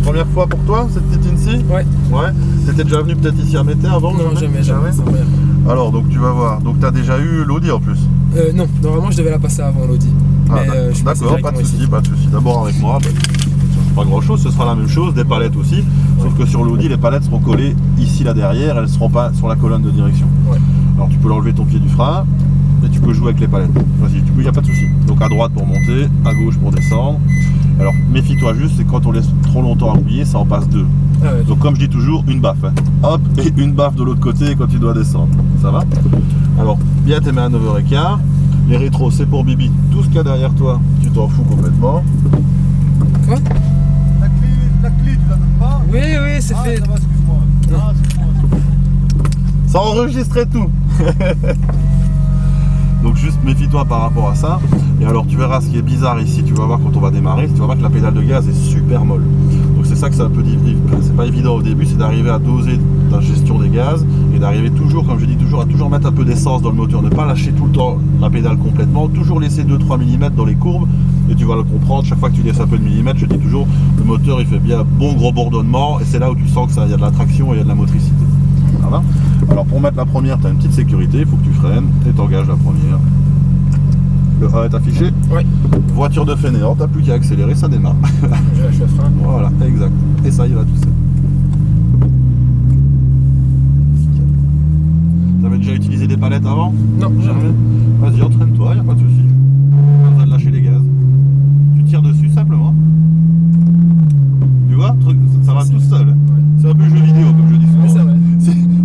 Première fois pour toi, cette petite INSI? Ouais. Ouais. T'étais déjà venu peut-être ici à Mété avant? Non, jamais, c'est incroyable. Alors, donc tu vas voir. Donc, t'as déjà eu l'Audi en plus? Non, normalement je devais la passer avant l'Audi. D'accord, pas de soucis, pas de soucis. D'abord avec moi, pas grand chose, ce sera la même chose, des palettes aussi. Sauf que sur l'Audi, les palettes seront collées ici là derrière, elles ne seront pas sur la colonne de direction. Ouais. Alors tu peux l'enlever ton pied du frein et tu peux jouer avec les palettes. Vas-y, il n'y a pas de souci. Donc à droite pour monter, à gauche pour descendre. Alors méfie-toi juste, c'est quand on laisse trop longtemps appuyer, ça en passe deux. Ah ouais. Donc comme je dis toujours, une baffe. Hein. Hop, et une baffe de l'autre côté quand tu dois descendre. Ça va? Alors, bien tes mains à 9h15. Les rétros, c'est pour Bibi. Tout ce qu'il y a derrière toi, tu t'en fous complètement. Quoi? La clé, tu la donnes pas? Oui, c'est fait. Ça va, excuse-moi. Ça enregistrait tout. Donc juste méfie-toi par rapport à ça. Et alors tu verras ce qui est bizarre ici, tu vas voir quand on va démarrer, tu vas voir que la pédale de gaz est super molle. Donc c'est ça que c'est un peu difficile. C'est pas évident au début, c'est d'arriver à doser ta gestion des gaz et d'arriver toujours, comme je dis toujours, à toujours mettre un peu d'essence dans le moteur, ne pas lâcher tout le temps la pédale complètement, toujours laisser 2-3 mm dans les courbes. Et tu vas le comprendre, chaque fois que tu laisses un peu de millimètres, je dis toujours, le moteur il fait bien bon gros bourdonnement et c'est là où tu sens que ça y a de la traction et il y a de la motricité. Voilà. Alors pour mettre la première, tu as une petite sécurité, il faut que tu freines et tu engages la première. Le A est affiché. Oui. Voiture de fainéant, tu n'as plus qu'à accélérer, ça démarre. Je lâche le frein. Voilà, exact. Et ça y va tout seul. Tu avais déjà utilisé des palettes avant? Non, jamais. Vas-y, entraîne-toi, il n'y a pas de souci. Pas besoin de lâcher les gaz. Tu tires dessus simplement. Tu vois, ça va tout seul. Ouais. C'est un peu jeu vidéo comme je dis souvent. C'est vrai.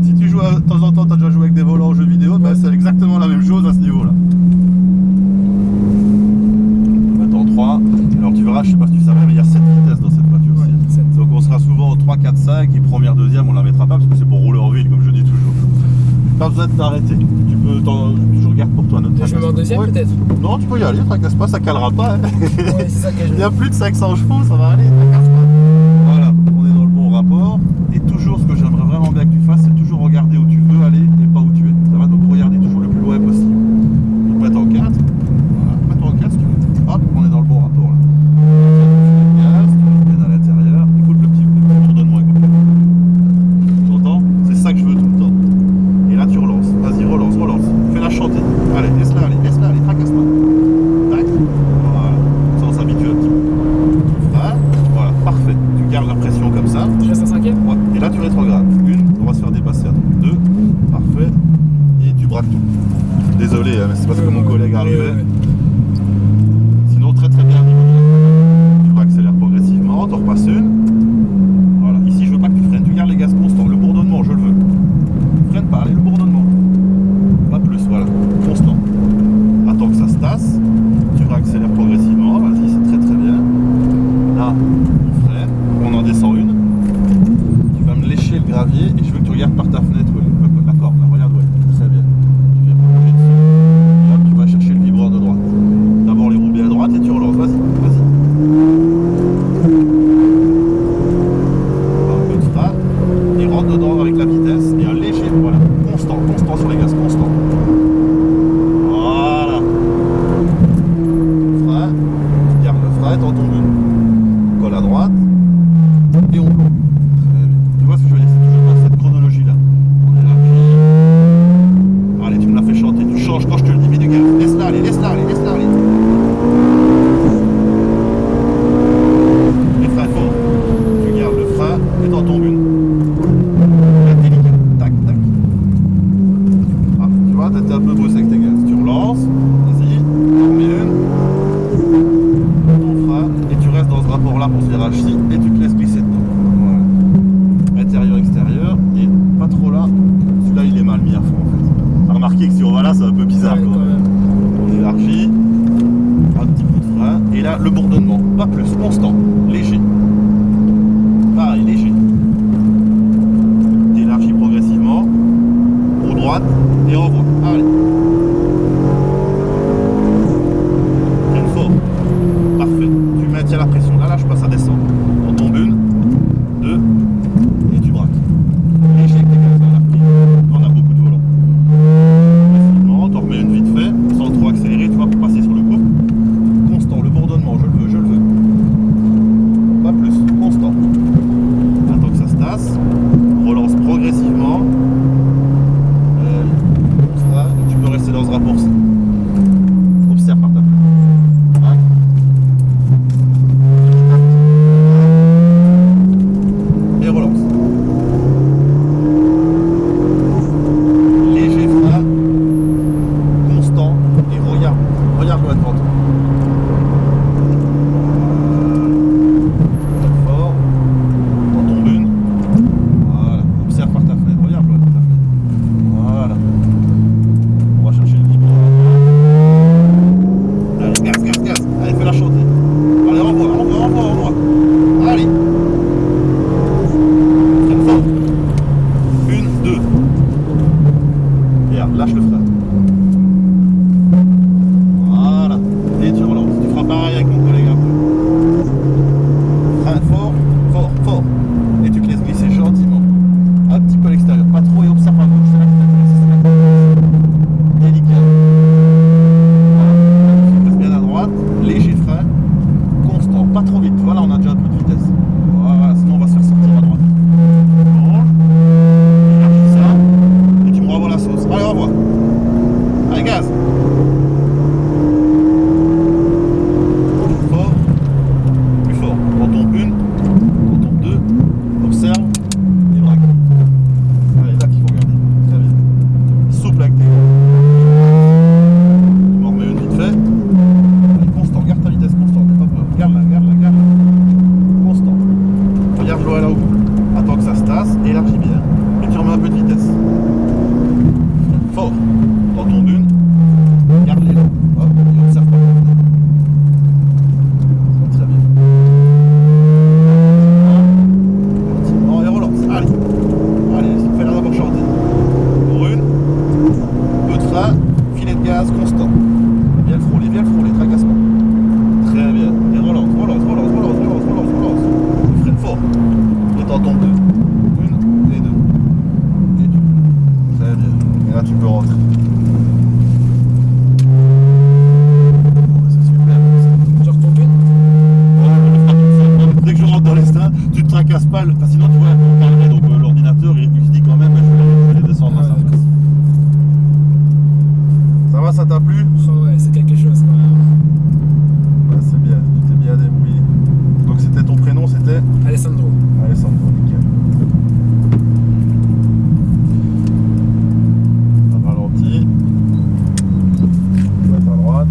Si tu joues de temps en temps, tu as déjà joué avec des volants en jeu vidéo, ben c'est exactement la même chose à ce niveau-là. Maintenant 3. Alors tu verras, je sais pas si tu savais, mais il y a 7 vitesses dans cette voiture-ci. Ouais, donc on sera souvent au 3, 4, 5 et première, deuxième, on la mettra pas parce que c'est pour rouler en ville comme je dis toujours. Pas besoin de t'arrêter. Tu peux, je regarde pour toi. Je me mets en deuxième peut-être? Non, tu peux y aller, tracasse pas, ça calera pas. Hein. Ouais, c'est ça que je veux. Il y a plus de 500 chevaux, ça va aller, tracasse pas. Voilà, on est dans le bon rapport. Et toujours, ce que j'aimerais vraiment bien que tu fasses, c'est toujours regarder où tu veux aller et pas où tu es. Ça va, donc regarder toujours le plus loin possible. Donc mettre en 4. Voilà, mettre en 4 si tu veux. Hop, on est dans le bon rapport là. Tu à l'intérieur. Écoute le petit bourdonnement. Tu entends? C'est ça que je veux tout le temps. Et là tu relances. Vas-y, relance. Fais-la chanter. Allez, laisse-la aller, tracasse pas. Tac. Voilà. Ça on s'habitue un petit peu. Voilà, parfait. Tu gardes la pression comme ça. Je reste en 5e? Ouais. Et là tu rétrogrades. On va se faire dépasser à 2. Parfait. Et tu braques tout. Désolé, hein, mais c'est parce que mon collègue arrivait. Sinon très bien au niveau de tu accélères progressivement, t'en repasses une. Voilà. Ici je veux pas que tu freines, tu gardes les gaz constants. Le bourdonnement, je le veux. Freine pas, allez, le bourdonnement. Pas plus, voilà. Constant. Attends que ça se tasse. Tu réaccélères progressivement. Vas-y, c'est très bien. Là, on freine. On en descend une. Tu vas me lécher le gravier et je veux que tu regardes par ta fenêtre la corde. Là, regarde, ouais. Très bien. Tu viens plonger dessus. Et hop, tu vas chercher le vibreur de droite. D'abord les roues bien à droite et tu relances. Vas-y. Un peu de frein. Et rentre dedans avec la vitesse. Et un léger, voilà. Constant sur les gaz, constant. Voilà. Frein. Garde le frein, t'en tombes une. Colle à droite. Et on plombe. Très bien. Tu vois ce que je veux dire? C'est toujours dans cette chronologie-là. On est là, puis... Allez, tu me l'as fait chanter. Tu changes quand je te le dis, mais du gaz. Laisse-la aller. Les freins fort. Tu gardes le frein et t'en tombes une. Là, délicat. Tac. Ah, tu vois, t'as un peu bossé avec tes gaz. Tu relances. Vas-y. T'en remets une. Ton frein. Et tu restes dans ce rapport-là pour ce virage-ci. Et tu te laisses glisser dedans. Voilà. Intérieur, extérieur. Et pas trop là. Celui-là, il est mal mis à fond en fait. Remarquez que si on va là, c'est un peu bizarre quand même. On élargit. Un petit coup de frein. Et là, le bourdonnement. Pas plus. Constant. Léger. Pareil, léger. T'élargis progressivement. Roue droite. Et revois. Allez. Freine fort. Parfait. Tu maintiens la pression. Là, lâche pas, ça descend. On tombe une. 2. Et tu braques. Léger avec tes gaz. Là, on a beaucoup de volants. Progressivement, t'en remets une vite fait. Sans trop accélérer, tu vois, pour passer sur le couple. Constant. Le bourdonnement, je le veux. Pas plus. Constant. tombes une, t'en tombes deux, observe et braque. Allez, là qu'il faut regarder. Très bien. Souple avec tes gants. Tu m'en remets une vite fait. Allez, constant, garde ta vitesse constante, n'aie pas peur. Garde-la. Constant. Regarde l'eau à la haut. Attends que ça se tasse, élargis bien. Et tu remets un peu de vitesse. Fort. T'en tombes une. Garde-les là. Hop, et observe pas. Très bien. Non, et relance. Allez, fais la d'abord chanter. Pour une. Peu de frein. Filet de gaz constant. Viens le frôler, tracasse pas. Très bien. Et relance. Freine fort. Et t'en tombes deux. Une et deux. Et deux. Très bien. Et là tu peux rentrer. Dès que je rentre dans les stades, tu te tracasses pas, parce que sinon tu vois ton carnet, donc l'ordinateur il se dit quand même je vais les descendre. Ouais, Ça va, ça t'a plu? Oh ouais, c'est quelque chose quand même. Ouais, c'est bien, tu t'es bien débrouillé. Donc c'était ton prénom, c'était Alessandro. Alessandro, nickel. Ça ralentit. Tu vas à droite.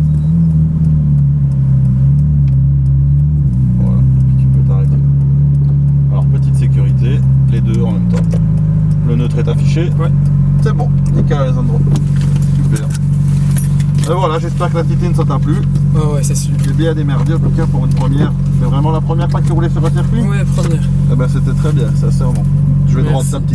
Voilà, puis tu peux t'arrêter. Alors petite sécurité, les deux en même temps. Le neutre est affiché. Ouais. C'est bon, nickel Alessandro. Super. Et voilà, j'espère que la titine ça t'a plu. Oh ouais, c'est sûr. J'ai bien démerdé en tout cas pour une première. C'est vraiment la première fois que tu roulais sur un circuit? Ouais, première. Eh ben c'était très bien, sincèrement. Je vais te rendre Merci. ta petite.